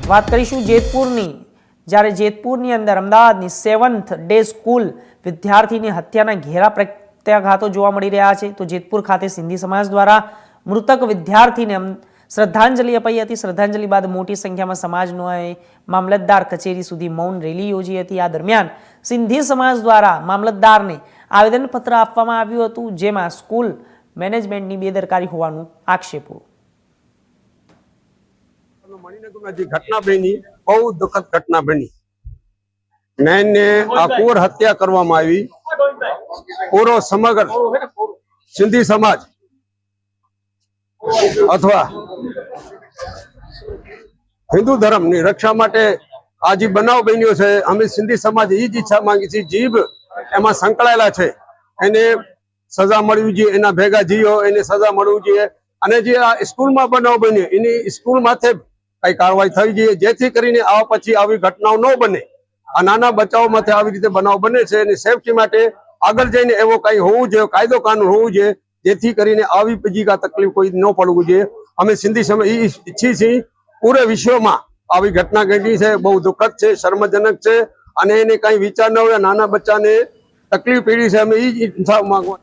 વાત કરીશું જેતપુરની, જ્યારે જેતપુરની અંદર અમદાવાદની 7th ડે સ્કૂલ વિદ્યાર્થીની હત્યાના ઘેરા પ્રત્યાઘાતો જોવા મળી રહ્યા છે। તો જેતપુર ખાતે સિંધી સમાજ દ્વારા મૃતક વિદ્યાર્થીને શ્રદ્ધાંજલિ અપાઈ હતી। શ્રદ્ધાંજલિ બાદ મોટી સંખ્યામાં સમાજનોએ મામલતદાર કચેરી સુધી મૌન રેલી યોજી હતી। આ દરમિયાન સિંધી સમાજ દ્વારા મામલતદારને આવેદનપત્ર આપવામાં આવ્યું હતું, જેમાં સ્કૂલ મેનેજમેન્ટની બેદરકારી હોવાનું આક્ષેપો। મણિનગરમાં જે ઘટના બની, બહુ દુઃખદ ઘટના બની। નયનને આકુર હત્યા કરવામાં આવી। પૂરો સમગ્ર સિંધી સમાજ અથવા હિન્દુ ધર્મની રક્ષા માટે આ જે બનાવ બન્યો છે, અમે સિંધી સમાજ એ જ ઈચ્છા માંગી છે। જીવ એમાં સંકળાયેલા છે, એને સજા મળવી જોઈએ, એના ભેગા જીવો એને સજા મળવી જોઈએ। અને જે આ સ્કૂલમાં બનાવ બન્યો એની સ્કૂલ માથે કઈ કાર્યવાહી થવી જોઈએ, જેથી કરીને આ પછી આવી ઘટનાઓ ન બને। આ નાના બચ્ચાઓ માથે આવી રીતે બનાવ બને છે, એની સેફટી માટે આગળ જઈને એવો કઈ હોવું જોઈએ, કાયદો કાનૂન હોવું જોઈએ, જેથી કરીને આવી બીજી તકલીફ કોઈ ન પડવું જોઈએ। અમે સિંધી સમાજ ઈચ્છીએ છીએ પૂરે વિશ્વમાં આવી ઘટના ઘટી છે, બહુ દુઃખદ છે, શર્મજનક છે, અને એને કઈ વિચાર ન હોય, નાના બચ્ચાને તકલીફ પડી છે। અમે એ ઇન્સાફ માંગવા